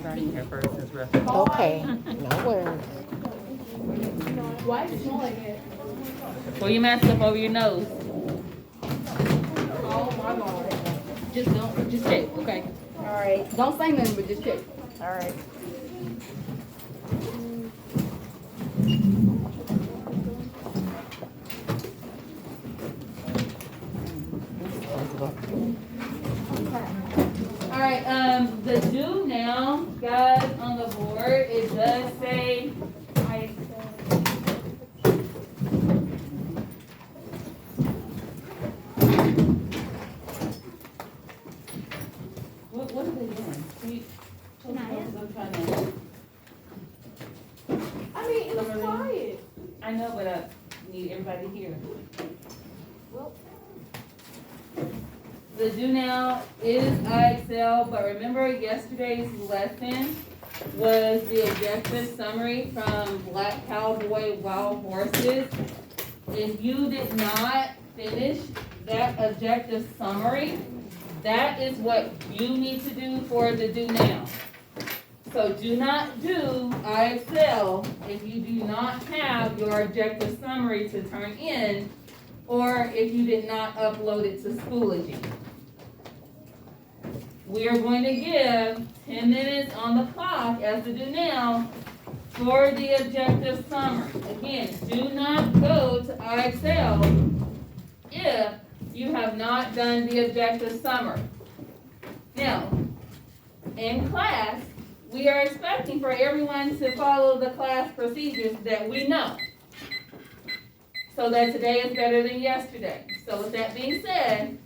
everybody in here first is reference. Okay, no worries. Why does it smell like it? Pull your mask up over your nose. Oh my god. Just check, okay? Alright, Don't say nothing, but just check. alright. All right, the do now, guys, on the board, it does say, what are they doing? I'm trying to, I mean, it was quiet. I know, but I need everybody here. The do now is IXL, but remember yesterday's lesson was the objective summary from Black Cowboy Wild Horses. If you did not finish that objective summary, that is what you need to do for the do now. So do not do IXL if you do not have your objective summary to turn in, or if you did not upload it to Schoology. We are going to give 10 minutes on the clock as to do now for the objective summary. Again, do not go to IXL if you have not done the objective summary. Now, in class, we are expecting for everyone to follow the class procedures that we know, so that today is better than yesterday. So with that being said,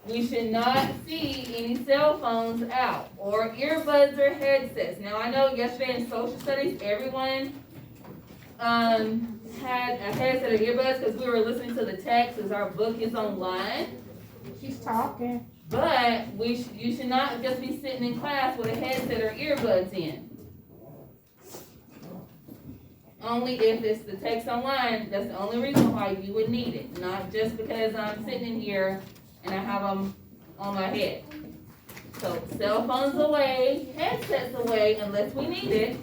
we should not see any cell phones out or earbuds or headsets. Now I know yesterday in social studies, everyone had a headset or earbuds because we were listening to the text as our book is online. She's talking. But you should not just be sitting in class with a headset or earbuds in. Only if it's the text online, that's the only reason why you would need it. Not just because I'm sitting in here and I have them on my head. So cell phones away, headsets away, unless we need it.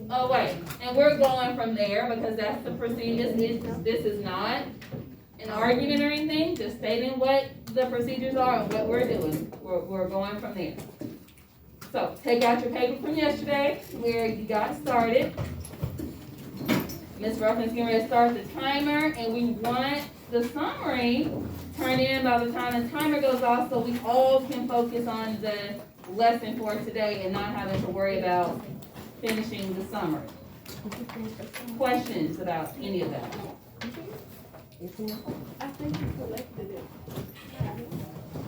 Away. And we're going from there because that's the procedure. This is not an argument or anything, just stating what the procedures are and what we're doing. We're going from there. So take out your paper from yesterday where you got started. Ms. Ruffin's getting ready to start the timer, and we want the summary turned in by the time the timer goes off so we all can focus on the lesson for today and not having to worry about finishing the summary. Questions about any of that? I think you collected it.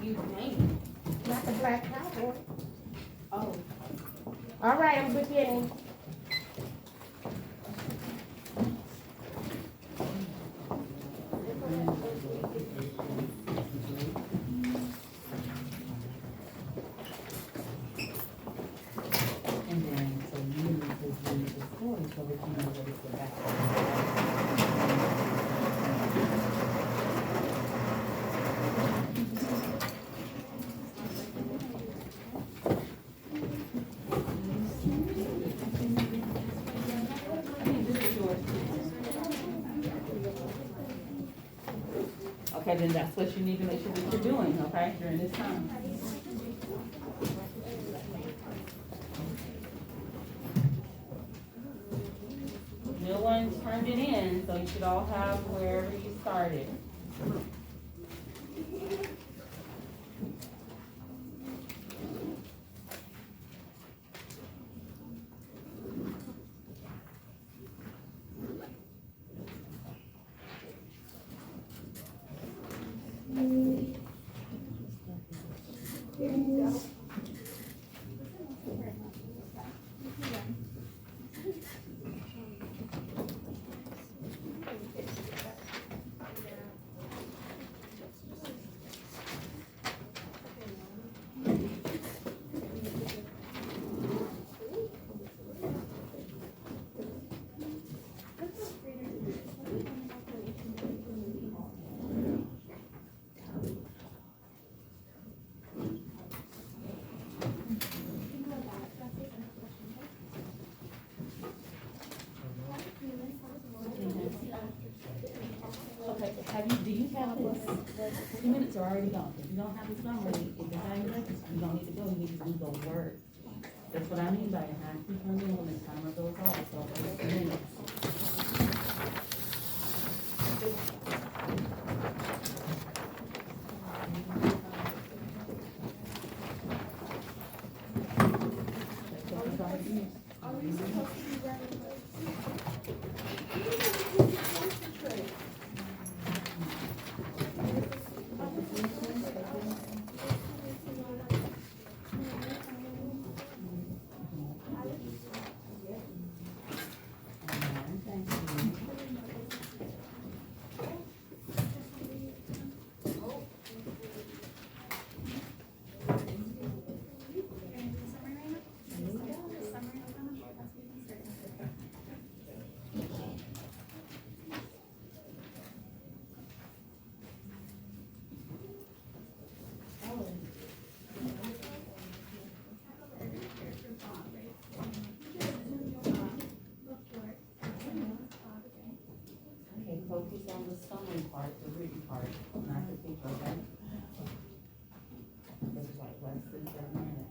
You can. Not the Black Cowboy. Oh. Alright, I'm beginning. And then, so you need to read the story so that you know what it's about. Okay, then that's what you need to make sure that you're doing, okay, during this time. No one turned it in, so you should all have wherever you started. do you have this? 2 minutes are already gone. If you don't have the summary, if the time is, you don't need to go, you need to do the work. That's what I mean by it, I keep on doing when the timer goes off, so wait 2 minutes. Are we supposed to be running late? Thank you. Okay, focus on the summary part, the written part, not the picture, okay? This is like less than 7 minutes.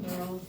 Girls,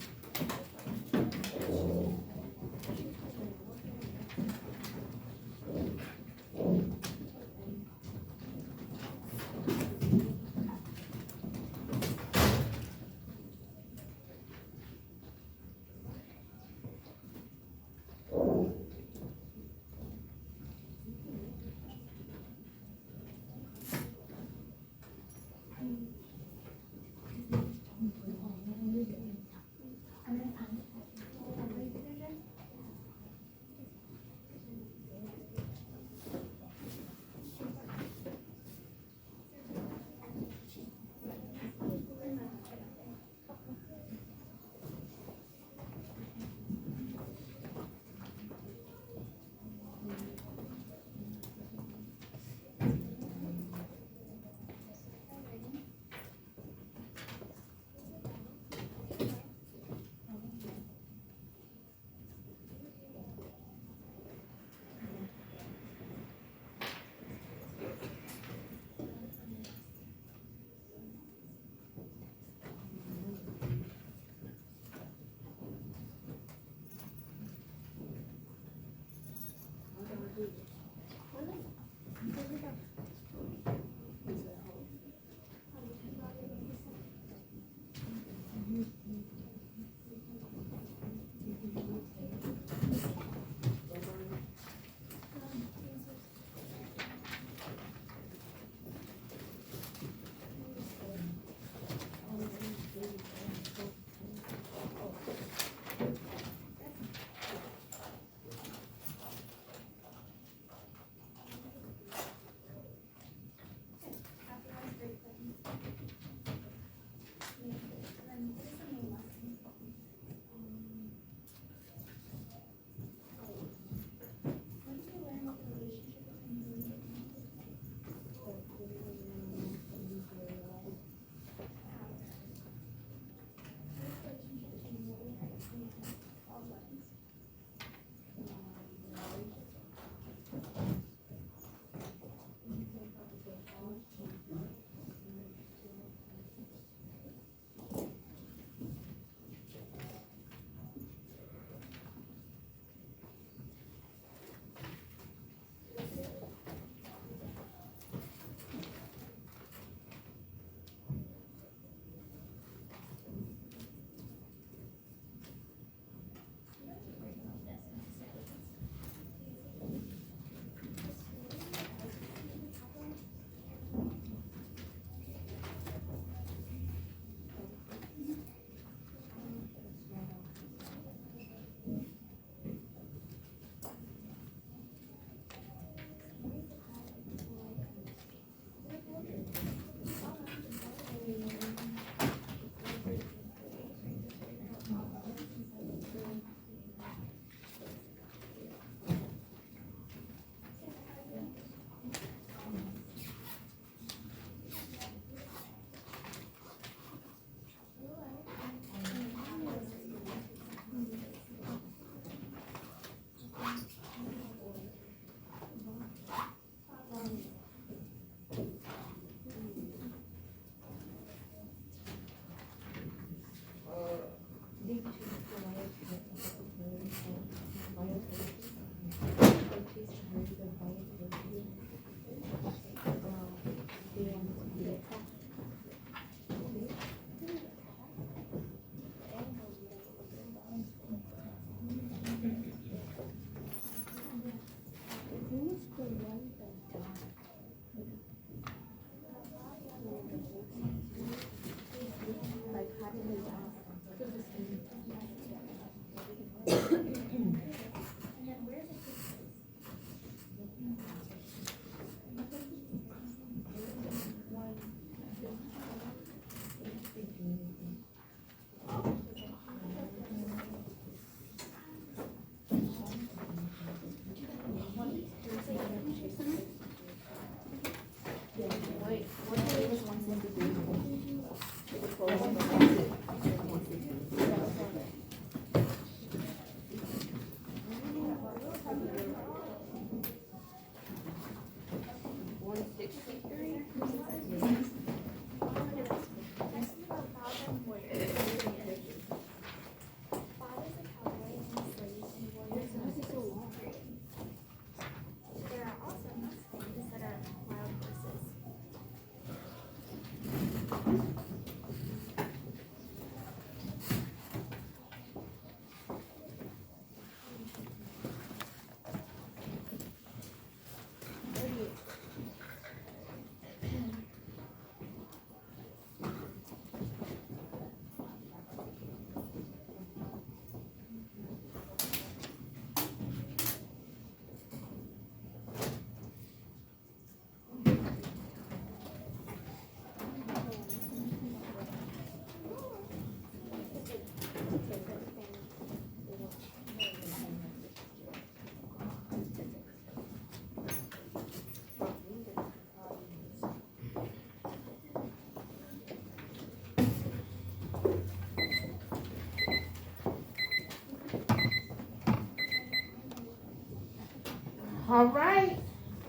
All right,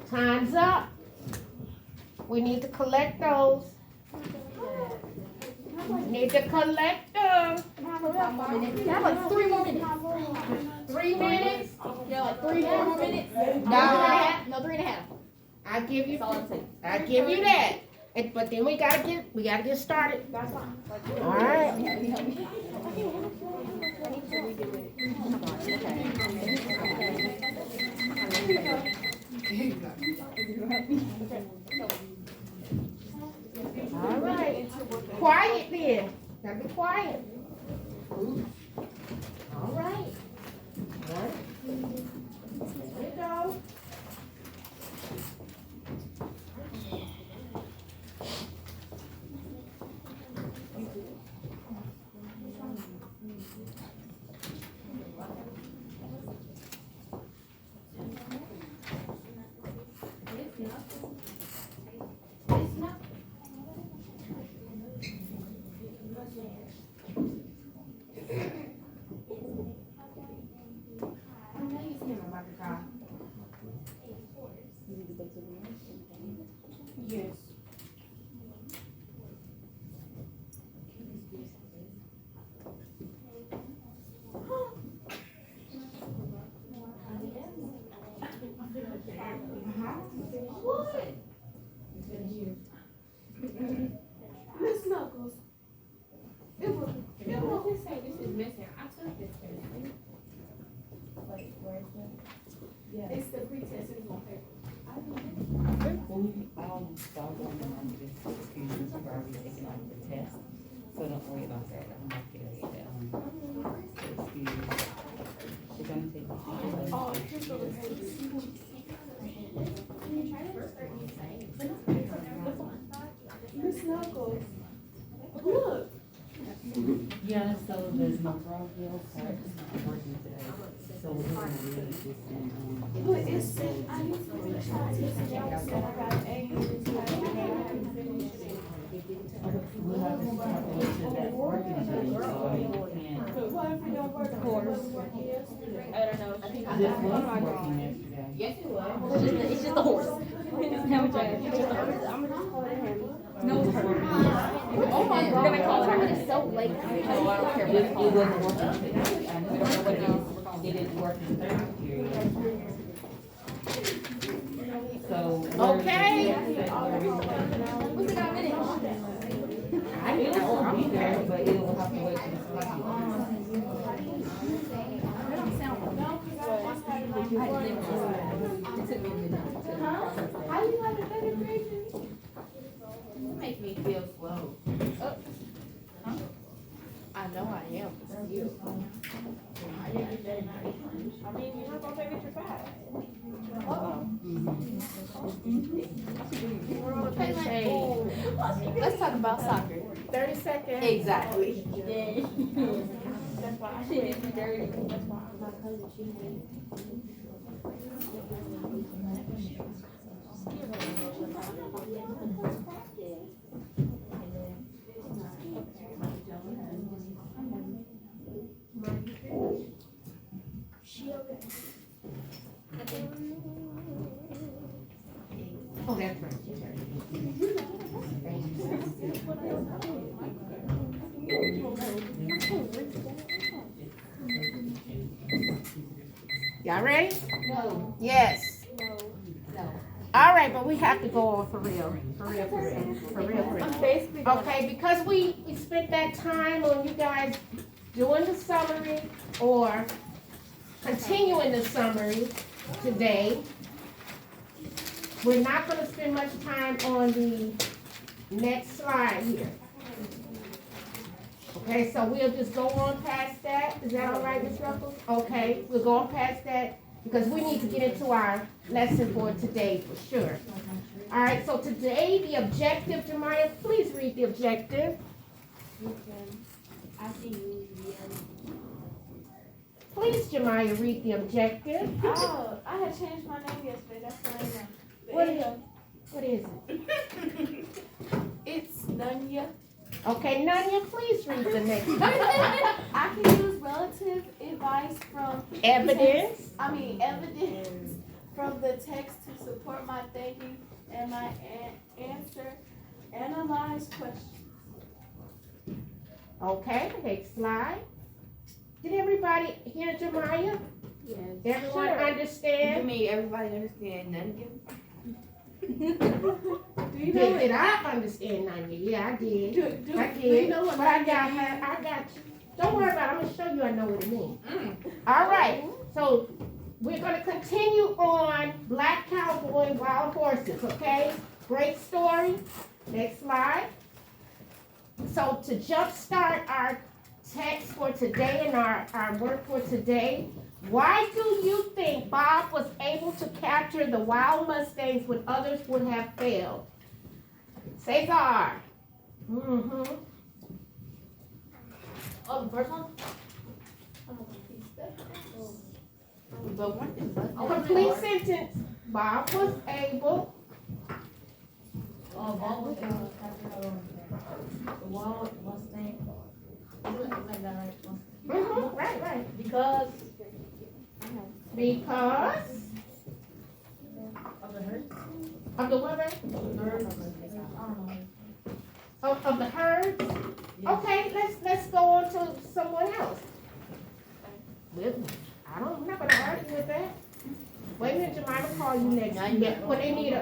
time's up. We need to collect those. Need to collect them. Yeah, like 3 more minutes. 3 minutes? Yeah, like 3 more minutes. No, 3.5. No, 3.5. I give you, That's all I'm saying. I give you that. But then we gotta get started. That's fine. All right. All right. Quiet then. Gotta be quiet. All right. There we go. Yes. Miss Knuckles. It will just say this is missing. I took this test. Wait, where is it? Yeah. It's the pretest is on paper. Taking off the test, so don't worry about that. I'm not gonna get that. Excuse. She's gonna take the. Oh, here's the page. Miss Knuckles. Look. Yeah, so there's no bronchial parts not working today. So we're gonna read this and, But it said I need to finish my test. Y'all said I got an A. we'll have to start with that working today, so you can't. But what if it don't work? Of course. I don't know. I think This was working yesterday. Yes, it was. it's just a horse. It doesn't have a driver. It's just a horse. I'm gonna just call it him. No, it's her. Oh my God. We're gonna call it her. It's so late. No, I don't care It what I call wasn't it. working. I don't know what it is. It didn't work in the third period. So. Okay. What's it got minutes? I didn't know I'll be there, but it will have to wait till it's like. How you like a better grade? You make me feel slow. I know I am. It's you. I mean, you're not gonna take it your five. Let's talk about soccer. 30 seconds. Exactly. That's why I She did me dirty. That's why my cousin, she did. Oh, that's right. Y'all ready? No. Yes. No. All right, but we have to go on for real. For real. Basically, Okay, because we spent that time on you guys doing the summary or continuing the summary today. We're not gonna spend much time on the next slide here. Okay, so we'll just go on past that. Is that all right, Ms. Ruckles? Okay, we'll go on past that because we need to get into our lesson for today for sure. All right, so today the objective, Jemiah, please read the objective. I see you. Please, Jemiah, read the objective. Oh, I had changed my name yesterday. That's what I know. But What anyway, What is it? it's Nunya. Okay, Nanya, please read the next one. I can use relative advice from Evidence. evidence from of the text to support my thinking and my answer. Analyze questions. Okay, next slide. Did everybody hear Jemiah? Yes. Everyone Sure. understand? mean everybody understand none Do you know Did I understand 90? Yeah, I did. do I you did. know what But I that got means? I got you. Don't worry about it. I'm gonna show you I know what it means. All right. So we're gonna continue on Black Cowboy and Wild Horses, okay? Great story. Next slide. So to jumpstart our text for today and our work for today, why do you think Bob was able to capture the wild Mustangs when others would have failed? Cesar. Mm-hmm. Oh, the first one? But one thing, Complete sentence. Bob was able. Bob was able to capture the wild Mustang. Is that right? Mm-hmm. Right. Because Because of the herd. of the weather, I don't know. of the herds. Yes. Okay, let's go on to someone else. I'm not gonna argue with that. Wait a minute, Jemima, call you next. Yeah, when they need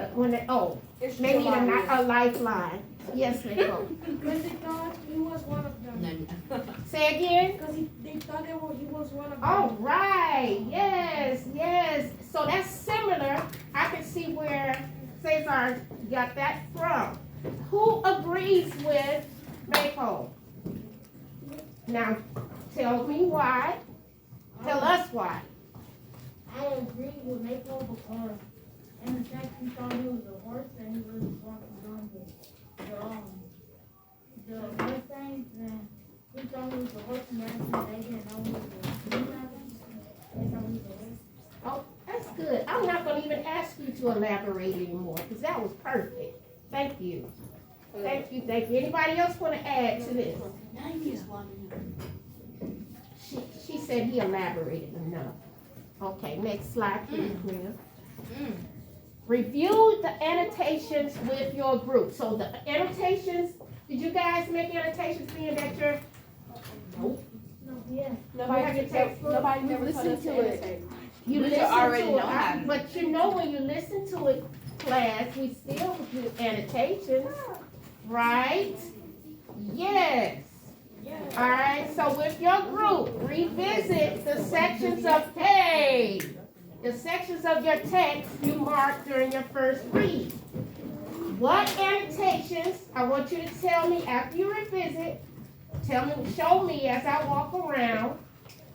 they need a lifeline. Yes, they go. Because they thought he was one of them. Say again. Because they thought he was one of them. All right. Yes. So that's similar. I can see where Cesar got that from. Who agrees with Maypole? Now, tell me why. Tell us why. I agree with Maple because in the text he thought he was a horse and he was walking on the Mustangs and he thought he was a horse and they didn't know he was a They thought he was a horse. Oh, that's good. I'm not going to even ask you to elaborate anymore because that was perfect. Thank you. Anybody else want to add to this? She said he elaborated enough. Okay, next slide, please, Maria. Review the annotations with your group. So the annotations, did you guys make annotations being that you're? Nope. Yeah. Nobody never listened to it. You We listen already to know it, how. but you know when you listen to it, class, we still do annotations, right? Yes. All right, so with your group, revisit the sections of the sections of your text you marked during your first read. What annotations, I want you to tell me after you revisit, show me as I walk around,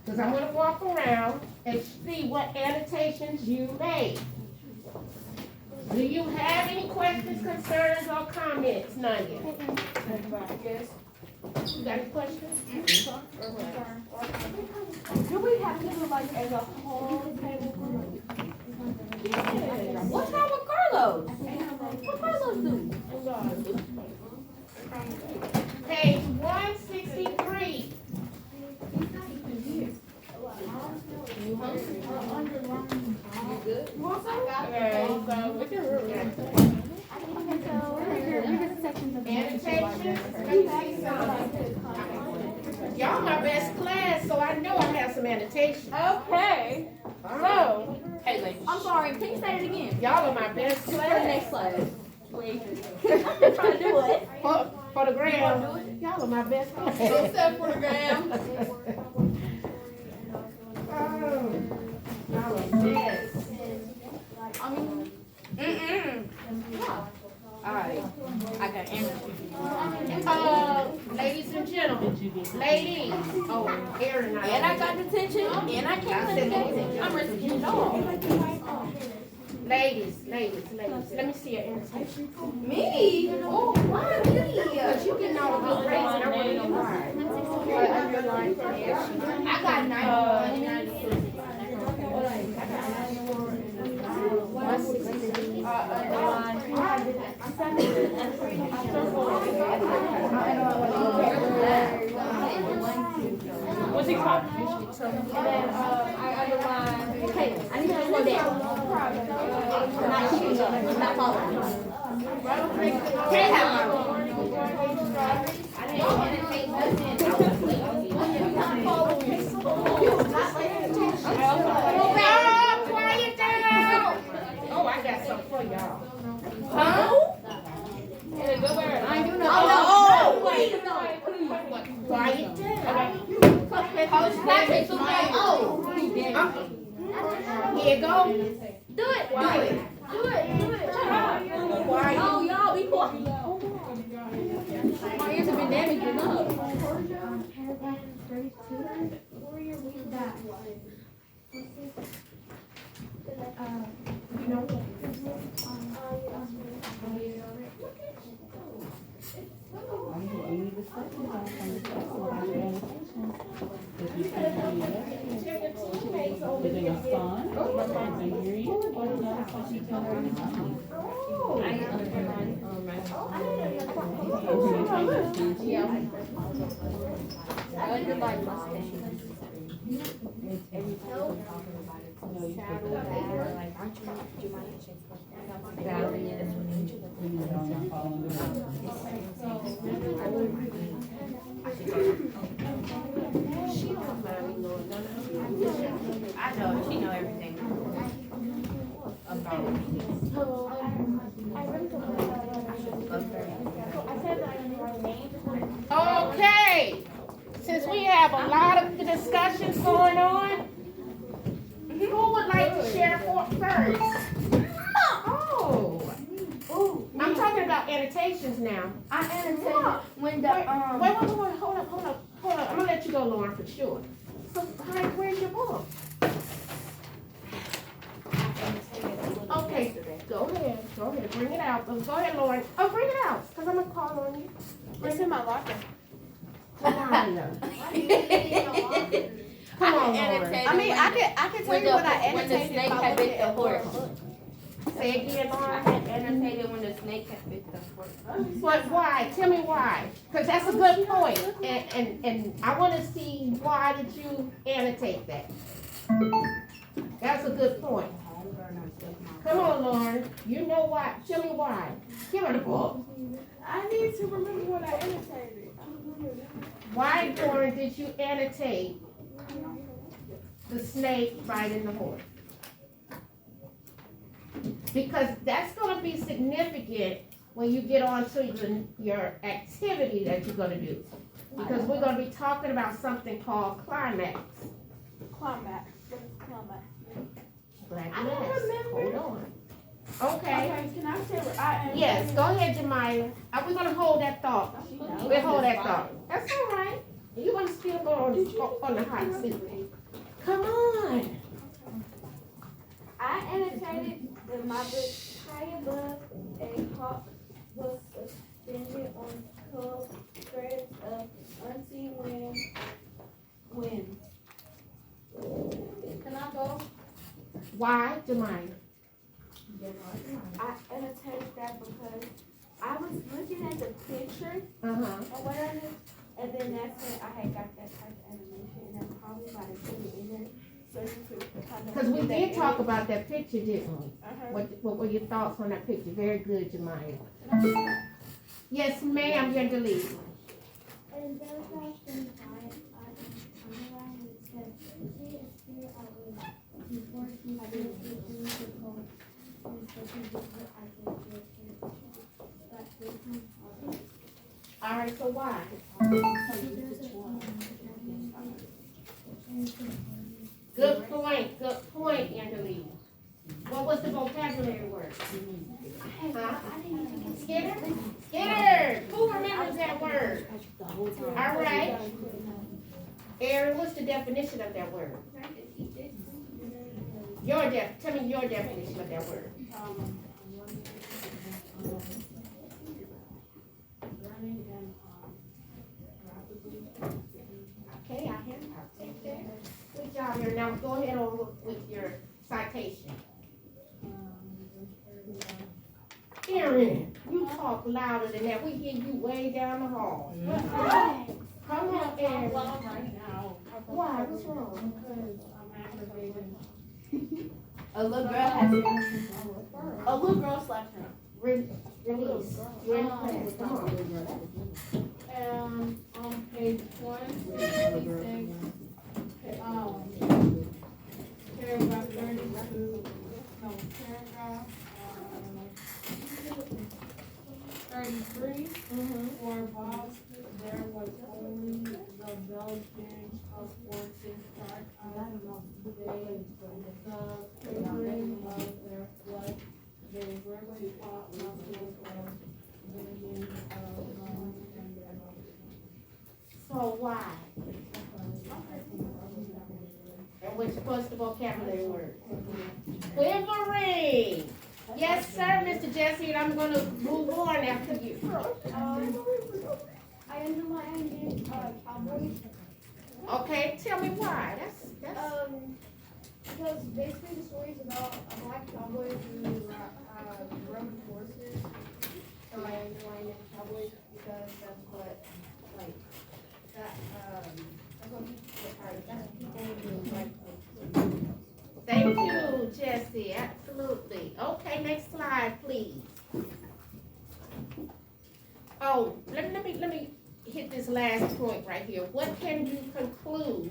because I'm going to walk around and see what annotations you made. Do you have any questions, concerns, or comments, Nadia? Yes. You got any questions? Do we have to do like as a whole table group? What's wrong with Carlos? What Carlos do? Page 163. Annotations. Y'all my best class, so I know I have some annotations. Okay. So, Hey, ladies. I'm sorry, can you say it again? Y'all are my best For the class. next slide. Please. I'm trying to do it. For the gram. Y'all are my best class. Except for the gram. Y'all are best. Alright. I got answers. Ladies and gentlemen, ladies. Oh, Aaron. And I got detention. And I can't take it. I'm risking it all. Ladies. Let me see your annotation. Me? Oh, why me? Because you getting all the good grades and I want to know why. I got 91. What's he called? And then I underlined. Hey, I need to slow down. Not following. Can't have my Oh, quiet down. Oh, I got something for y'all. Huh? I ain't do nothing. Oh, wait. quiet down. Here you go. Do it. Do it. Oh, y'all be quiet. My ears have been damaged enough. Paragraph 32, warrior with that. You know, Any discussions on some discussion about your annotations? If you can within a son, and hear you, or another question to her. I like the like Mustang. I know, she know everything about me. Okay, since we have a lot of discussions going on, who would like to share first? Oh, I'm talking about annotations now. I annotated when the, Wait, hold up. I'm gonna let you go, Lauren, for sure. So, hi, where's your book? Okay, go ahead, bring it out. Go ahead, Lauren. Oh, bring it out, because I'm gonna call on you. It's in my locker. Come on, Lauren. Come on, Lauren. I mean, I can tell you what I annotated. When the snake had bit the horse. Say again, I Lauren. had annotated when the snake had bit the horse. But why? Tell me why. Because that's a good point. And I want to see why did you annotate that? That's a good point. Come on, Lauren. You know why. Tell me why. Give her the book. I need to remember what I annotated. Why, Lauren, did you annotate the snake biting the horse? Because that's going to be significant when you get on to your activity that you're going to do. Because we're going to be talking about something called climax. Climax. Glad you I don't asked. remember. Hold on. Okay. Can I say what I annotated? Yes, go ahead, Jemiah. We're going to hold that thought. We'll hold that thought. That's all right. You're going to still go on the hot seat. Come on. I annotated that my book high above a hawk was suspended on curved threads of unseen winds. Can I go? Why, Jemiah? I annotated that because I was looking at the picture Uh-huh. or whatever, and then that's when I had got that type of animation, and I probably might have put it in there so you could kind of. Because we did talk about that picture, didn't we? Uh-huh. What were your thoughts on that picture? Very good, Jemiah. Yes, ma'am, you're the lead. And there was something I underlined it said, she is here always before she feels it in the cold. And so she did what I did to it. But this time, All right, so why? Good point, Angelique. What was the vocabulary word? Huh? Skinner? Skinner! Who remembers that word? All right. Aaron, what's the definition of that word? Tell me your definition of that word. Okay, I hear. I'll take that. Good job here. Now go ahead on with your citation. Aaron, you talk louder than that. We hear you way down the hall. Come on, Aaron. Why? What's wrong? A little girl a little girl slapped him. Release. You're in class, come on. On page 166, paragraph 32, no, paragraph 33, for Bob, there was only the building of fortune start on the tapering of their blood. They were taught muscles of vision and their So why? And what's the vocabulary word? Quivering. Yes, sir, Mr. Jesse, and I'm gonna move on after you. I underlined cowboys. Okay, tell me why. That's Because basically the story is about a black cowboy who rode horses. So I underlined it cowboys because that's what, like, that's what people do, like. Thank you, Jesse, absolutely. Okay, next slide, please. Oh, let me hit this last point right here. What can you conclude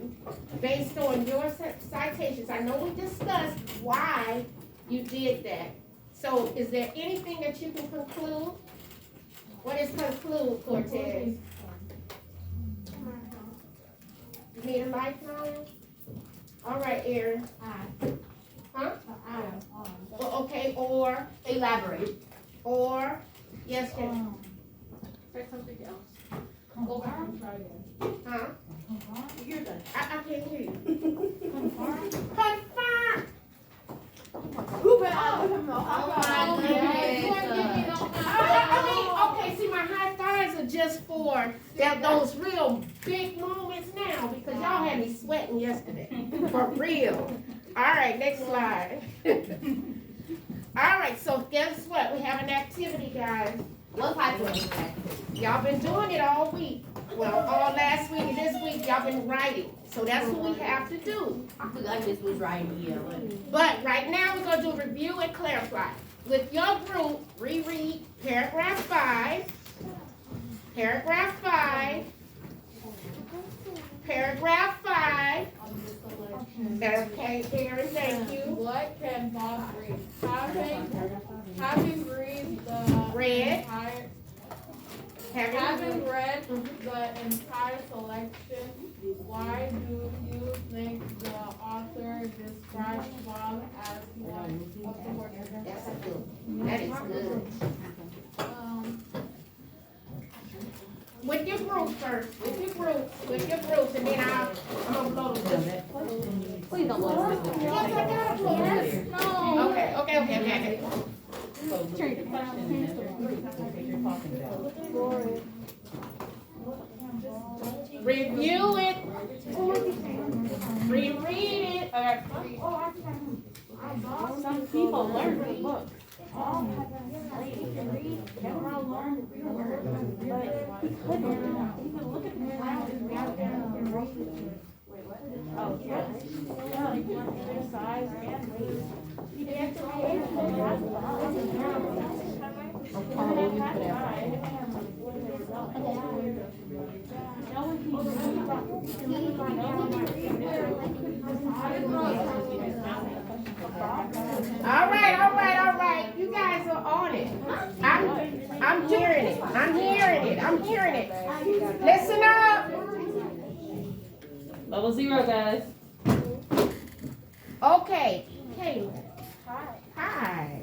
based on your citations? I know we discussed why you did that. So is there anything that you can conclude? What is conclude, Cortez? You need a lifeline? All right, Aaron. Huh? Well, okay, or Elaborate. or yes, Jen. Say something else. Go back and try again. Huh? You're done. I can't hear you. Confirm. Confirm. Who been out of him? Okay, see, my high fives are just for those real big moments now because y'all had me sweating yesterday. For real. All right, next slide. All right, so guess what? We have an activity, guys. What type of activity? Y'all been doing it all week. Well, all last week and this week, y'all been writing. So that's what we have to do. I feel like this was right here. But right now, we're gonna do review and clarify. With your group, reread paragraph 5, paragraph 5, paragraph 5. Okay, Aaron, thank you. What can Bob read? Having read the Read. entire, Having having read the entire selection, why do you think the author describes Bob as one of the horses? That's good. That is good. With your group first, with your groups, and then I'm gonna blow the whistle. Please don't blow the whistle. Yes, I gotta blow this. No. Okay. So look at the question and then there's three, that's what you're talking about. Review it. Reread it. Some people learn the book. Everyone learned the word, but you can look at the ground and read and read it. Oh, yeah. Yeah, you want to exercise and read. You have to read. All right. You guys are on it. I'm hearing it. Listen up. Level 0, guys. Okay, Kayla. Hi.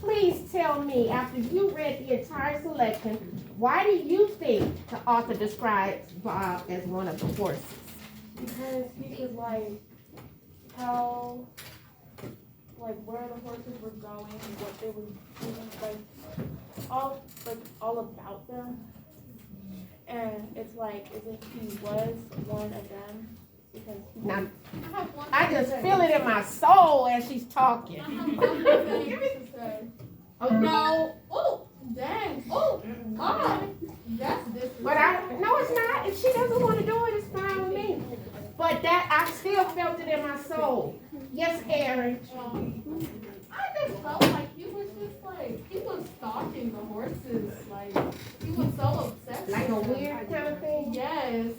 Please tell me, after you read the entire selection, why do you think the author describes Bob as one of the horses? Because he could tell where the horses were going and what they were doing, all about them. And it's as if he was one of them. Because Now, I just feel it in my soul as she's talking. Oh no! Oh, dang! Oh, that's this. But no, it's not. If she doesn't want to do it, it's fine with me. But that, I still felt it in my soul. Yes, Aaron. stalking the horses, like, he was so obsessed. Like a with them. weird kind of thing? Yes.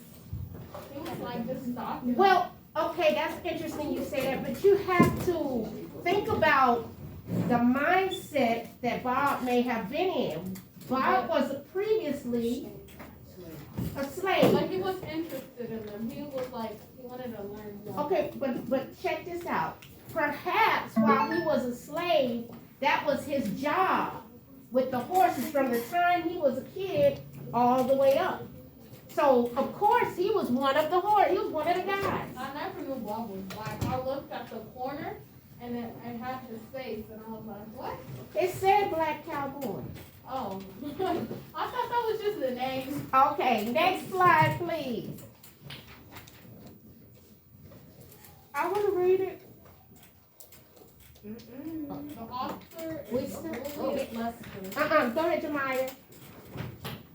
He was like just stalking. Well, okay, that's interesting you say that, but you have to think about the mindset that Bob may have been in. Bob was previously a slave. Like he was interested in them. He was like, he wanted to learn more. Okay, but check this out. Perhaps while he was a slave, that was his job with the horses from the time he was a kid all the way up. So of course he was one of the he was one of the guys. I never knew Bob was black. I looked at the corner and it had his face and I was like, what? It said Black Cowboy. Oh. I thought that was just the name. Okay, next slide, please. I want to read it. The author We is still- William Lester. Go ahead, Jemiah.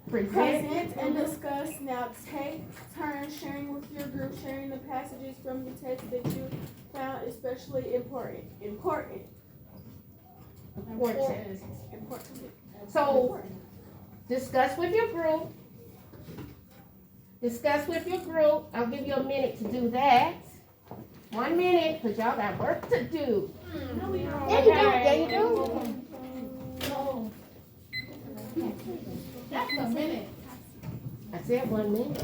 Present. Present and discuss. Now take turns sharing with your group, sharing the passages from the text that you found especially important. So, discuss with your group. Discuss with your group. I'll give you a minute to do that. 1 minute, because y'all got work to do. Yeah, you do. Yeah, you do. That's a minute. I said 1 minute.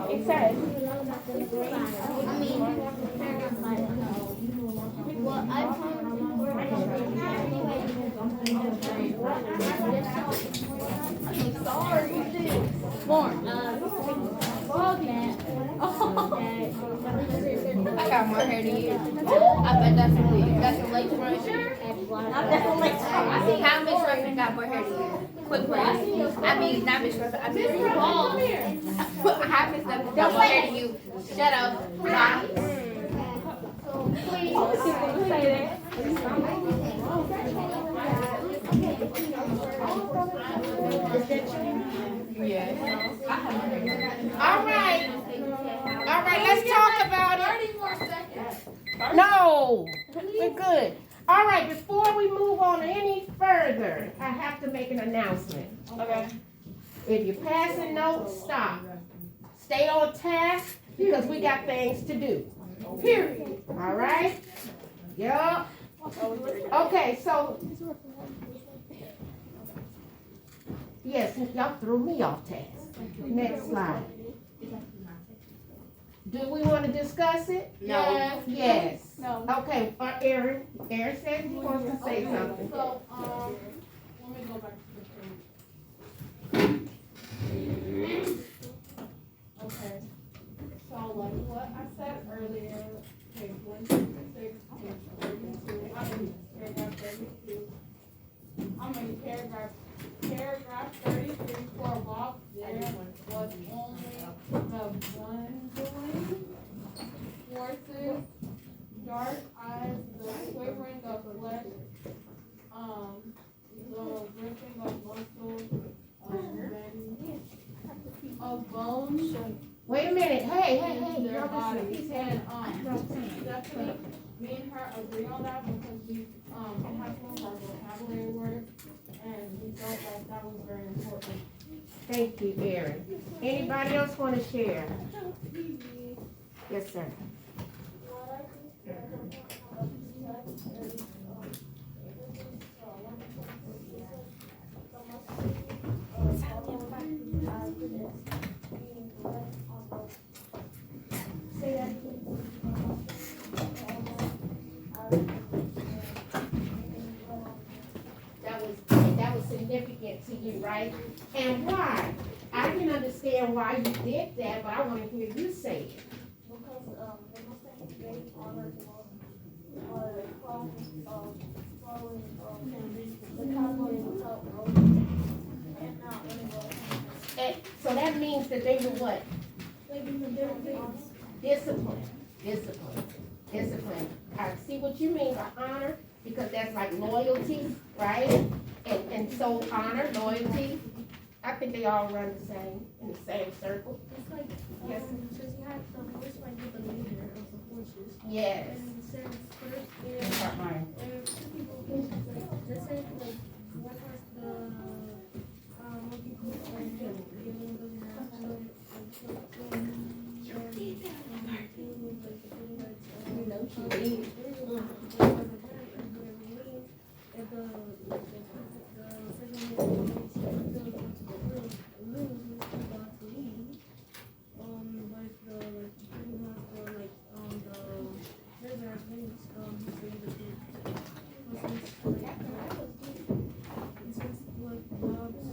It says, Well, I I got more hair than you. I bet that's a late. That's a late run. I see how Miss Ruffin got more hair than you. Quick break. I mean, not Miss Ruffin. I mean, how Miss Ruffin got more hair than you. Shut up. Bye. All right. All right, let's talk about it. 30 more seconds. No, we're good. All right, before we move on any further, I have to make an announcement. okay. If you're passing notes, stop. Stay on task because we got things to do. Period. All right? Yup. Okay, so. Yes, y'all threw me off task. Next slide. Do we want to discuss it? Yes. Yes. No. Okay, Aaron. Aaron said he wants to say something. So, let me go back to the page. Okay. So, like what I said earlier, page 166, page 32, paragraph 32. Paragraph 33 for Bob, there was only the one doing horses, dark eyes, the quivering of flesh, the ripping of muscles, of bones, Wait a minute. Hey, in their y'all listen. bodies. He And, said, Stephanie, me and her agree on that because we, it has some of our vocabulary words, and we felt like that was very important. thank you, Aaron. Anybody else want to share? Yes, sir. That was significant to you, right? And why? I can understand why you did that, but I want to hear you say it. Because the Muslims gave honor to following the cowboy without and not And so that means that they were what? Discipline. I see what you mean by honor, because that's like loyalty, right? And so honor, loyalty, I think they all run the same, in the same circle. It's like, Yes. since you have the horse fight with the leader of the horses, Yes. and since first if two people, like, let's say like one has the monkey poop and the other one doesn't have to like two like the thing that's if the second one makes it go to the lose, it's going to lead. But if the pretty much the like the river wins, he's ready to do. Since like Bob's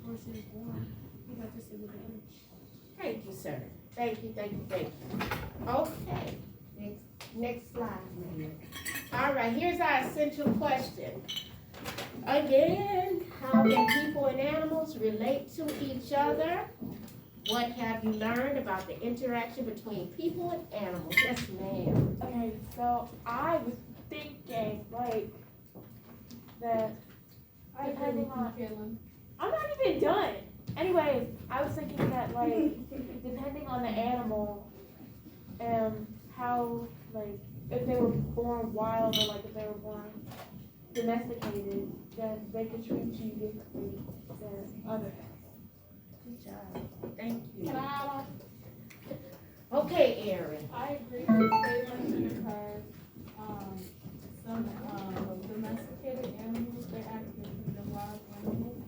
horse is born, he got to stay with the image. Thank you, sir. Thank you. Okay, next slide. All right, here's our essential question. Again, how can people and animals relate to each other? What have you learned about the interaction between people and animals? Yes, ma'am. Okay, so I was thinking like that depending on I'm not even done. Anyways, I was thinking that like depending on the animal and how like if they were born wild or like if they were born domesticated, then they could treat you differently than other animals. Good job. Thank you. Can I Okay, Erin. I agree with Caitlin because some domesticated animals they act different than wild animals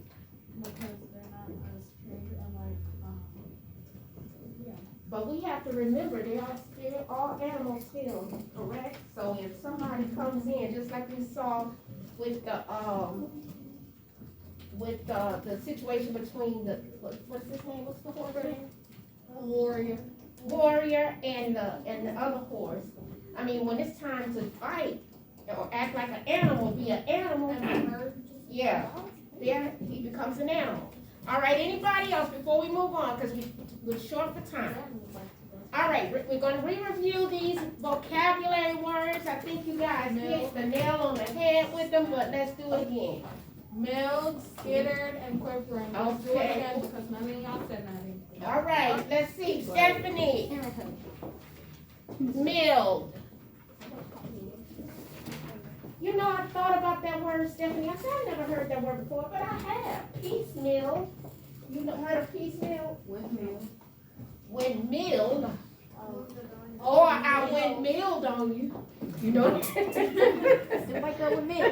because they're not as trained and like But we have to remember they are still all animals still, correct? So if somebody comes in, just like we saw with the situation between the what's his name? What's the horse name? Warrior and the other horse. I mean, when it's time to fight or act like an animal, be an animal. Yeah, he becomes an animal. All right, anybody else before we move on, because we're short for time. All right, we're going to re-review these vocabulary words. I think you guys hit the nail on the head with them, but let's do it again. milled, skittered, and quivering. Let's do it Okay. again because none of y'all said nothing. All right, let's see. Stephanie. Milled. You know, I thought about that word, Stephanie. I said I never heard that word before, but I have. Piecemeal. You know, heard of piecemeal? Windmill. When milled. Or I went milled on you. You know? Just wake up with me.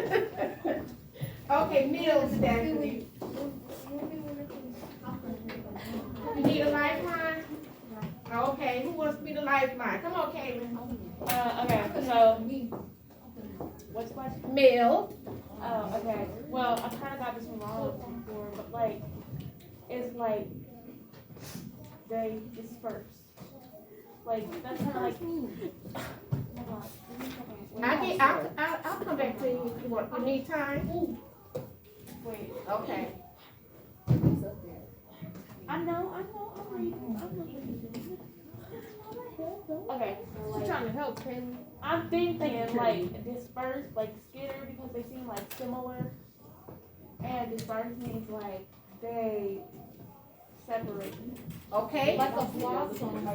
Okay, milled, Stephanie. You need a lifeline? Okay, who wants to be the lifeline? Come on, Caitlin. Okay, so what's the question? Milled. Oh, okay. Well, I kind of got this one wrong before, but like, it's like they disperse. Like that's kind of like. I'll come back to you if you want. You need time? Wait. Okay. I know. I'm reading. I'm looking. Okay. So like, Trying to help, Caitlin. I'm thinking like disperse, like skitter because they seem like similar, and disperse means like they separate. Okay. Like a blossom.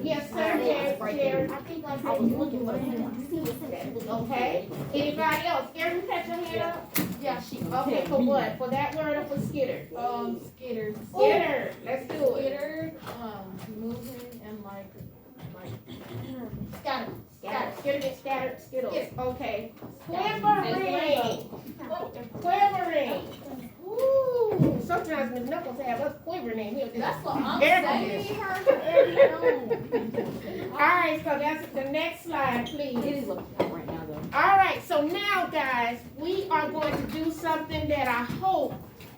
Yes, sir. Sharon. I think I was looking for that. Okay. Anybody else? Erin, you got your hand up? Yeah, she. Okay, for what? For that word or for skitter? Skitter. Skitter. Let's do it. Skitter, moving and like. Scatter. Scattered. Skittles. Okay. Quivering. Quivering. Ooh. Sometimes Miss Knuckles have us quivering in here. That's what I'm Air saying. All right, so that's the next slide, please. It is looking up right now, though. All right, so now, guys, we are going to do something that I hope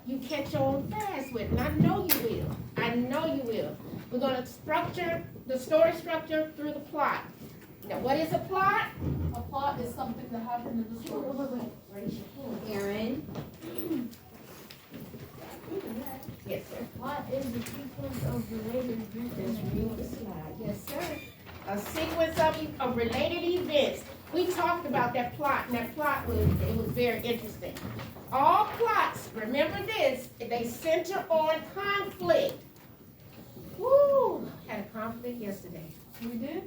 you catch on fast with, and I know you will. We're going to structure the story structure through the plot. Now, what is a plot? A plot is something that happened in the story. Aaron. Yes, sir. What is the sequence of related events? Yes, sir. A sequence of related events. We talked about that plot, and that plot was very interesting. All plots remember this, they center on conflict. Woo, had a conflict yesterday. We did?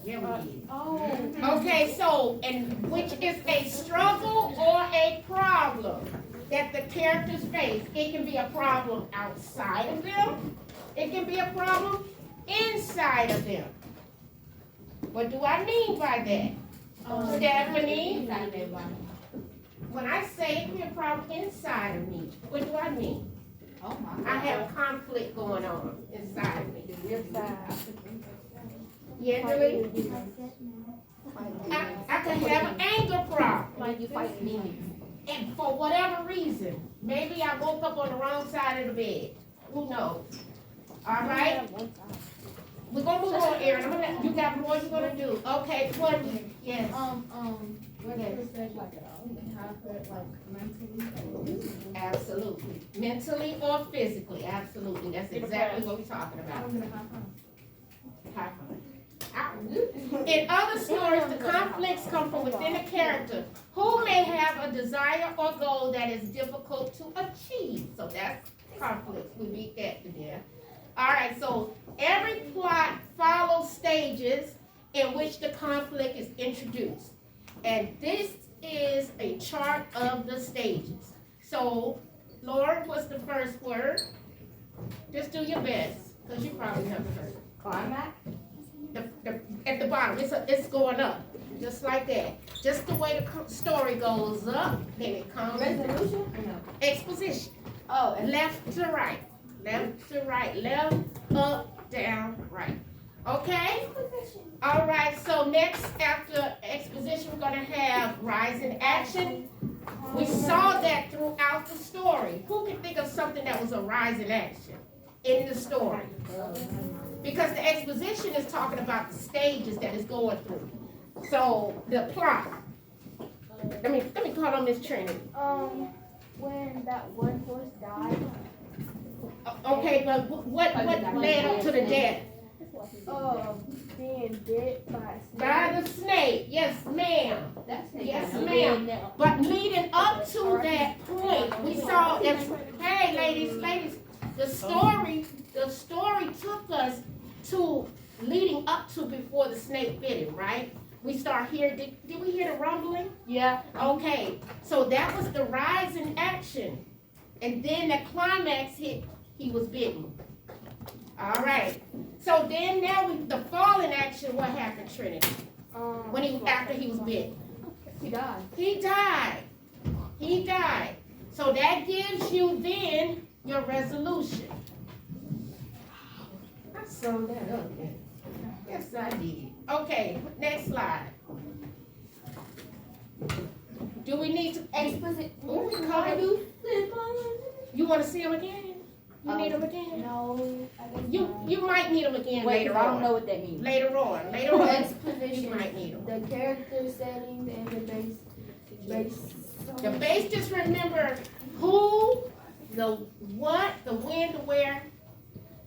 Yeah, we did. Oh. Okay, so, and which is a struggle or a problem that the characters face. It can be a problem outside of them. It can be a problem inside of them. What do I mean by that? Stephanie? When I say it can be a problem inside of me, what do I mean? I have conflict going on inside of me. Yeah, really? I could have an anger problem. Like you fight me. And for whatever reason, maybe I woke up on the wrong side of the bed. Who knows? All right? We're gonna move on, Aaron. I'm gonna, you got more you're gonna do. Okay, what? Yes. What is it like conflict, like mentally? Absolutely. Mentally or physically, absolutely. That's exactly what we're talking about. I'm gonna have fun. High five. In other stories, the conflicts come from within a character who may have a desire or goal that is difficult to achieve. So that's conflict. We beat that to death. All right, so every plot follows stages in which the conflict is introduced. And this is a chart of the stages. So, Lauren, what's the first word? Just do your best, because you probably never heard it. Climax? At the bottom, it's going up, just like that. Just the way the story goes up, then it comes. Resolution? Exposition. Oh, and Left to right, left to right, left, up, down, right. Okay? All right, so next after exposition, we're gonna have rise in action. We saw that throughout the story. Who can think of something that was a rise in action in the story? Because the exposition is talking about the stages that it's going through. So the plot. Let me call on Miss Trinity. When that one horse died. Okay, but what led up to the death? Being bit by a snake. By the snake. Yes, ma'am. Yes, ma'am. But leading up to that point, we saw that. Hey, ladies, the story took us to leading up to before the snake bit him, right? We start here. Did we hear the rumbling? yeah. Okay, so that was the rise in action, and then the climax hit. He was bitten. All right. So then now the fall in action. What happened, Trinity? After he was bitten. He died. He died. So that gives you then your resolution. I summed that up. Yes, I did. Okay, next slide. Do we need to Exposition. You want to see him again? You need him again? No. You might need him again Wait, later I don't on. know what that means. Later on. You Exposition. might need him. The character settings and the base. The base, just remember who, the what, the when, the where,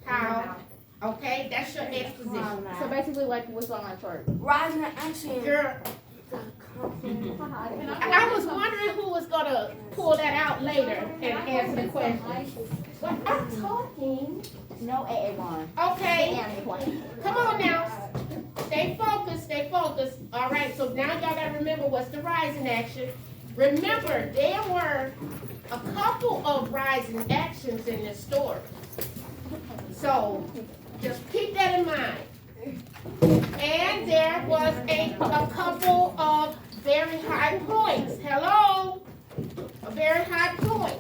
how. Okay, that's your exposition. So basically, like what's on my chart? Rise in action. Girl, I was wondering who was gonna pull that out later and answer the question. But I'm talking. No AA one. Okay, AA. come on now. Stay focused. All right, so now y'all gotta remember what's the rise in action. Remember, there were a couple of rise in actions in this story. So just keep that in mind. And there was a couple of very high points. Hello? A very high point.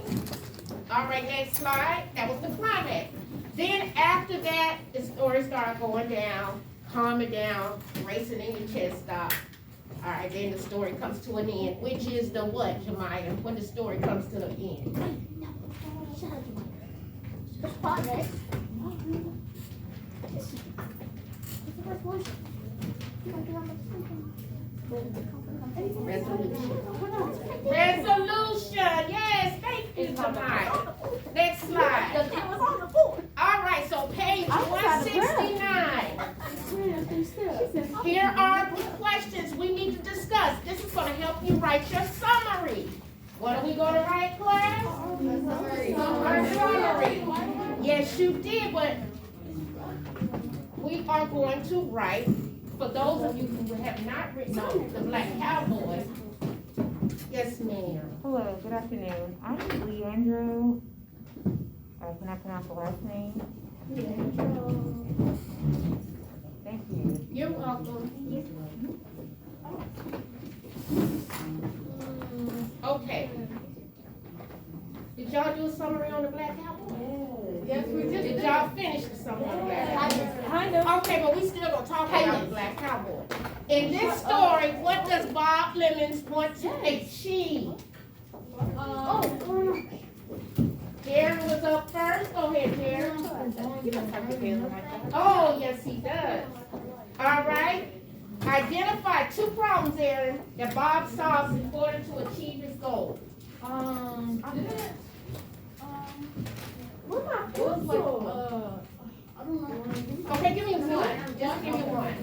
All right, next slide. That was the climax. Then after that, the story started going down, calming down, racing in your chest stop. All right, then the story comes to an end, which is the what, Jemiah? When the story comes to the end. The climax. Resolution. Yes, thank you, Jemiah. Next slide. All right, so page 169. Here are the questions we need to discuss. This is going to help you write your summary. What are we going to write, class? Yes, you did, but we are going to write, for those of you who have not written on the Black Cowboys. Yes, ma'am. Hello, good afternoon. I'm Leandro. Can I pronounce the last name? Thank you. You're welcome. Okay. Did y'all do a summary on the Black Cowboys? Yes, we just Did y'all finish the summary on the Black Cowboys? Kind of. Okay, but we still gonna talk about the Black Cowboy. In this story, what does Bob Lemons want to achieve? Darren was up first. Go ahead, Darren. Oh, yes, he does. All right. Identify 2 problems, Aaron, that Bob solves in order to achieve his goal. Where's my pencil? I don't know. Okay, give me one. Just give me one.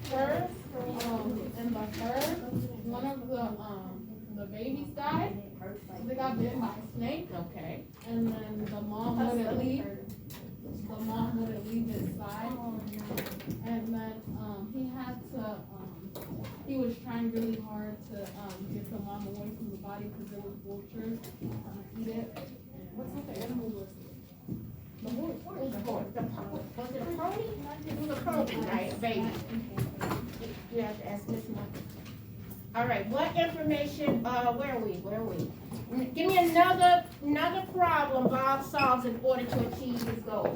First, in the first, one of the babies died. They got bitten by a snake. Okay. And then the mom wouldn't leave. The mom wouldn't leave his side. And then he had to, he was trying really hard to get the mom away from the body because there was vultures eat it. What type of animal was it? Was it a pony? It was a pony, right? A baby. You have to ask Miss Moore. All right, what information, where are we? Give me another problem Bob solves in order to achieve his goal.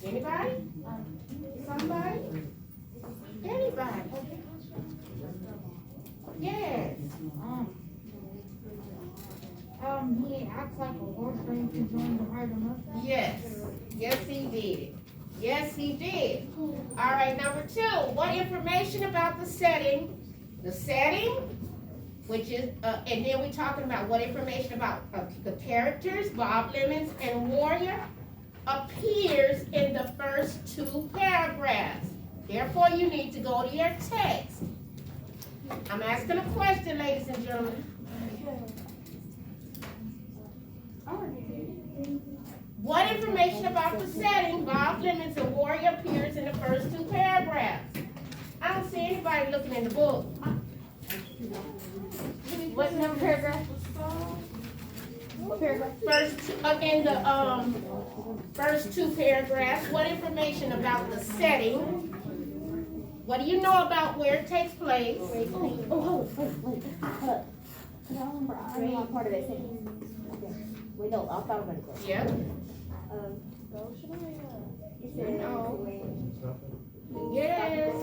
Anybody? Somebody? Anybody? Yes. He acts like a horse ready to join the herd of mustang. Yes. Yes, he did. Yes, he did. All right, number 2. What information about the setting? The setting, which is, and then we're talking about what information about the characters, Bob Lemons and Warrior, appears in the first 2 paragraphs. Therefore, you need to go to your text. I'm asking a question, ladies and gentlemen. What information about the setting, Bob Lemons and Warrior, appears in the first 2 paragraphs? I don't see anybody looking in the book. What number paragraph? What paragraph? In the first 2 paragraphs, what information about the setting? What do you know about where it takes place? Wait. I remember part of that sentence. Wait, no, I thought about it. Yeah. No. Yes.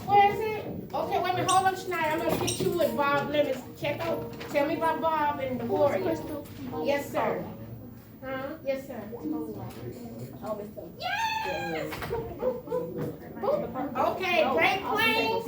Where is it? Okay, wait a minute, hold on, Schneider. I'm gonna get you with Bob Lemons. Check out. Tell me about Bob and the Warrior. Yes, sir. Huh? Yes, sir. Yes. Okay, Great Plains.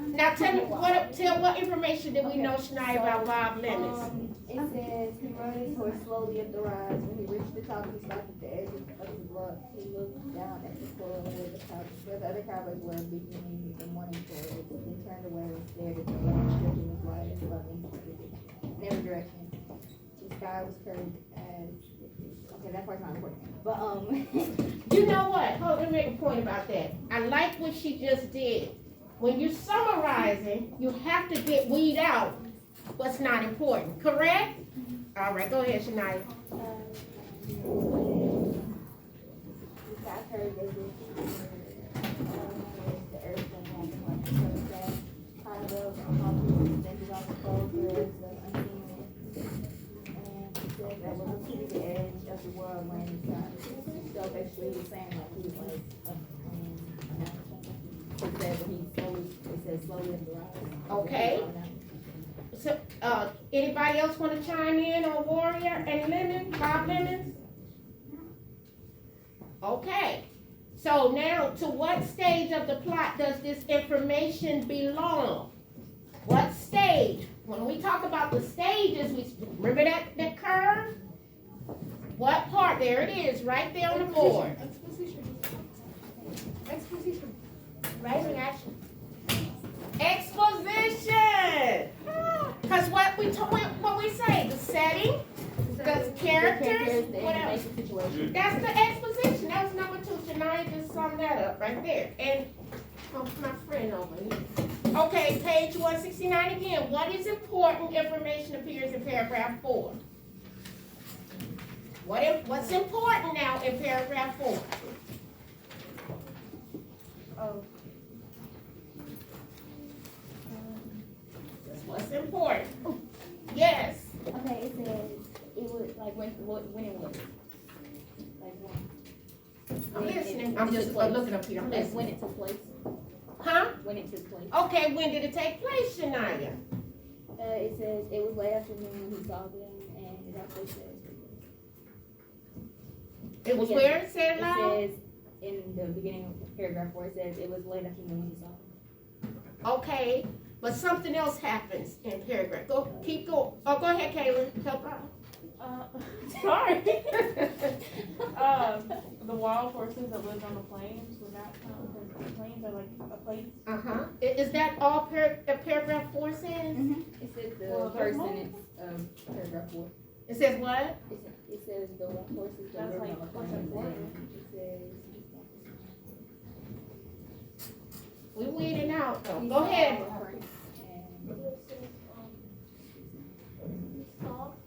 Now tell me what information did we know, Schneider, about Bob Lemons? It says he rode his horse slowly up the rise. When he reached the top, he stopped at the edge of the bluff. He looked down at the floor where the other cowboys were beginning the morning tour. Then turned away and stared at the long stretch of his wide and loving in every direction. The sky was curved as okay, that part's not important. But You know what? Hold on, let me make a point about that. I like what she just did. When you're summarizing, you have to weed out what's not important, correct? All right, go ahead, Shania. the sky curved as if the earth and like the sunset kind of extended on the cold threads of unseen wind. And he said that was to the edge of the world when so basically he was saying like he was like it said when he slowly it said slowly in the rise. Okay. So, anybody else want to chime in on Warrior and Lemon, Bob Lemons? Okay. So now, to what stage of the plot does this information belong? What stage? When we talk about the stages, we remember that curve? What part? There it is, right there on the board. Exposition. Rising action. Exposition. Characters, the what else? information situation. That's the exposition. That was number 2. Shania just summed that up right there. And my friend over here. Okay, page 169 again. What is important information appears in paragraph 4? What's important now in paragraph 4? Oh. What's important? Yes. Okay, it says it was like when it was. Like when. I'm when listening. it I'm took just place. looking up here. I'm Like listening. when it took place. Huh? When it took place. Okay, when did it take place, Shania? It says it was late afternoon when he saw them, and it also says. It was Yeah. where it said It loud? says in the beginning of paragraph 4, it says it was late afternoon when he saw them. Okay, but something else happens in paragraph. Keep going. Oh, go ahead, Kaylin. Help out. Sorry. The wild horses that lived on the plains, would that count? Because the plains are like a place. Uh-huh. Is that all paragraph 4 says? It says the Well, first there's more. sentence of paragraph 4. It says what? It says the horses that That's lived like on the what's plains. important. It says. We weeding out though. he Go saw ahead. a prince, and It says, he stopped,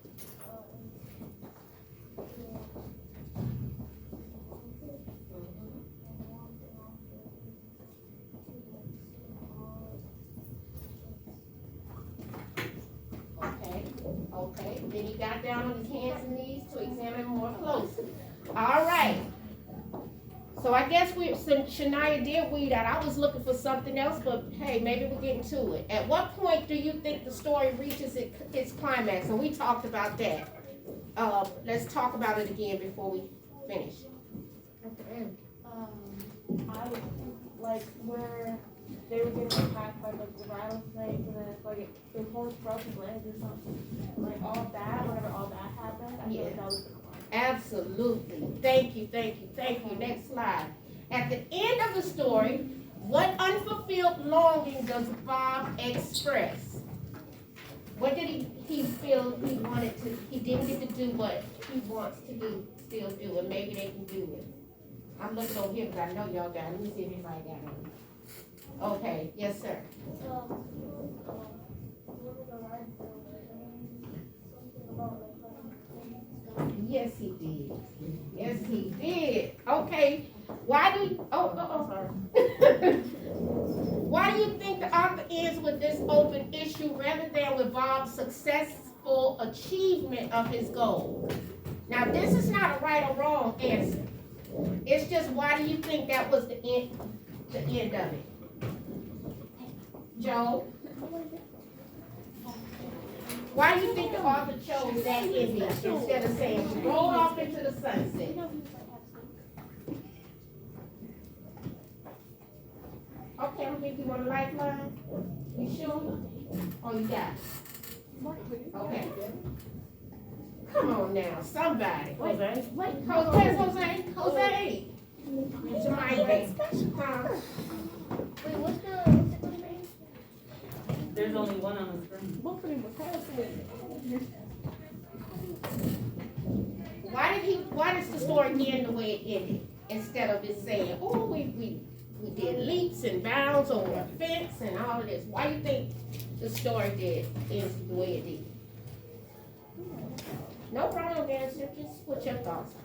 Okay. Then he got down on his hands and knees to examine more closely. All right. So I guess Shania did weed out. I was looking for something else, but hey, maybe we're getting to it. At what point do you think the story reaches its climax? And we talked about that. Let's talk about it again before we finish. I like where they were getting attacked by like the rattlesnakes, and then it's like the horse broke his legs or something. Like all that, whenever all that happened, I feel like that was the climax. Absolutely. Thank you. Next slide. At the end of the story, what unfulfilled longing does Bob express? What did he feel he wanted to, he didn't get to do what he wants to do, still do, and maybe they can do it. I'm looking over here because I know y'all got it. Let me see if anybody got it. Okay, yes, sir. Yes, he did. Yes, he did. Okay. Why do you, sorry. Why do you think the author ends with this open issue rather than with Bob's successful achievement of his goal? Now, this is not a right or wrong answer. It's just why do you think that was the end of it? Joe? Why do you think the author chose that ending instead of saying roll off into the sunset? Okay, I'm thinking you want a lifeline? You sure? Oh, you got it? Okay. Come on now, somebody. Jose? Jose. Jamaica. Huh? wait, what's the name? There's only one on the screen. Why does the story end the way it ended? Instead of it saying, oh, we did leaps and bounds over a fence and all of this. Why do you think the story ends the way it did? No wrong answer, just put your thoughts on.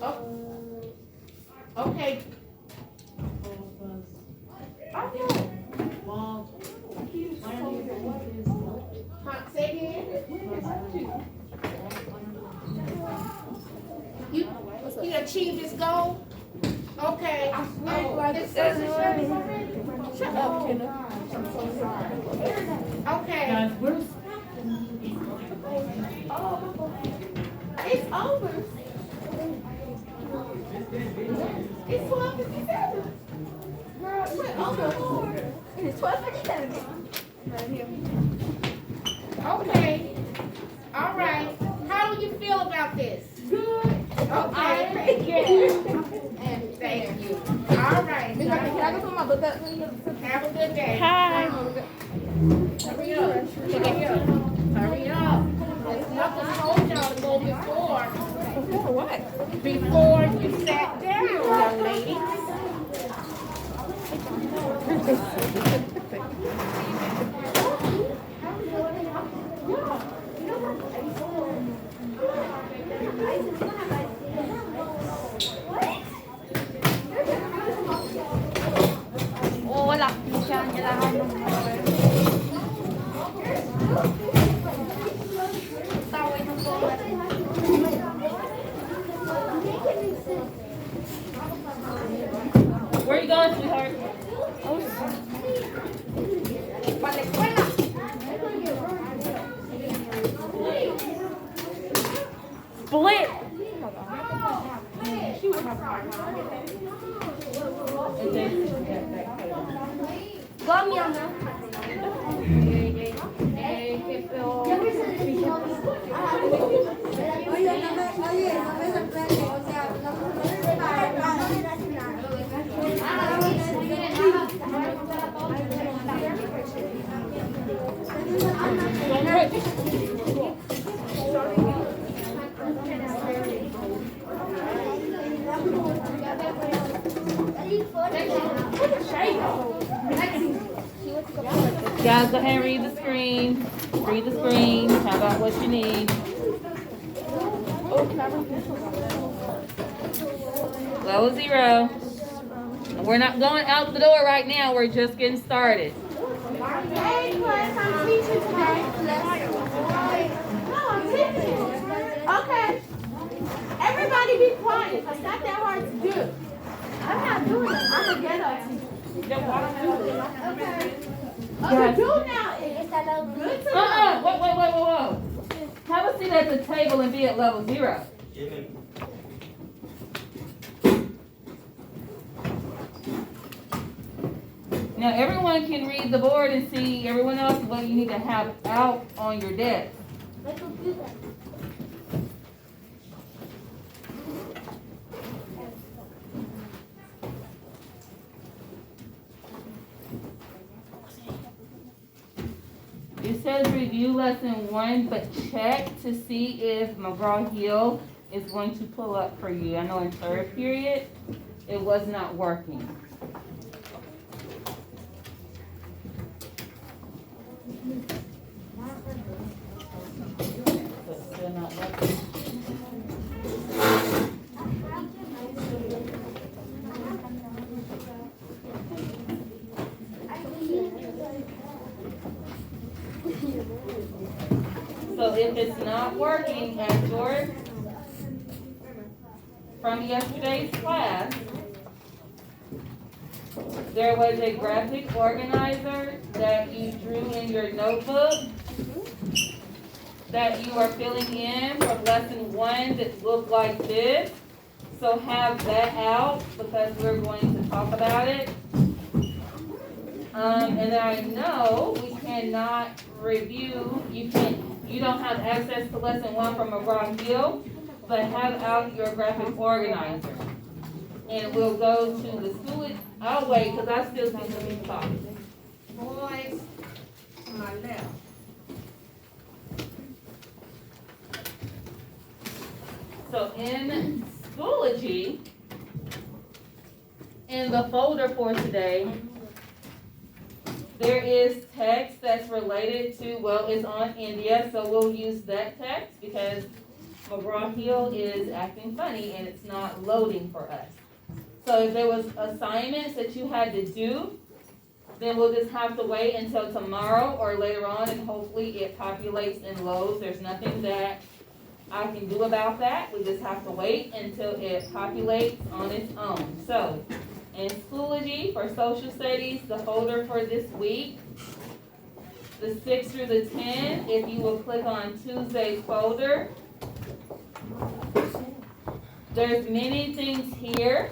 Oh. Okay. Say again. He achieved his goal? Okay. Shut up, Kenna. I'm so sorry. Okay. Guys, where's It's over. It's 12:57. Girl, we're over. It is 12:57. Right here. Okay. All right. How do you feel about this? Good. Okay. And thank you. All right. Can I go put my book up? Have a good day. Hi. Hurry up. Hurry up. before you sat down, young lady. Oh, wala siya nilahan ng tawid ng bola. Where are you going, sweetheart? Balik wala. Split. Go, Miana. Guys, go ahead and read the screen. Read the screen. Talk about what you need. Level 0. And we're not going out the door right now. We're just getting started. Hey, class, I'm teaching today. No, I'm teaching. Okay. Everybody be quiet. It's not that hard to do. I'm not doing it. I'm a ghetto teacher. Okay, do now. It's good to know. Whoa. Have a seat at the table and be at level 0. Now everyone can read the board and see everyone else what you need to have out on your desk. It says review lesson 1, but check to see if McGraw-Hill is going to pull up for you. I know in third period, it was not working. But still not working. So if it's not working at your, from yesterday's class, there was a graphic organizer that you drew in your notebook that you are filling in from lesson 1 that looked like this. So have that out because we're going to talk about it. And I know we cannot review, you don't have access to lesson 1 from McGraw-Hill, but have out your graphic organizer. And we'll go to the school, I'll wait because I still think some people talking. Boys, to my left. So in Schoology, in the folder for today, there is text that's related to, well, it's on India, so we'll use that text because McGraw-Hill is acting funny and it's not loading for us. So if there was assignments that you had to do, then we'll just have to wait until tomorrow or later on and hopefully it populates and loads. There's nothing that I can do about that. We just have to wait until it populates on its own. So in Schoology for Social Studies, the folder for this week, the 6 through the 10, if you will click on Tuesday's folder, there's many things here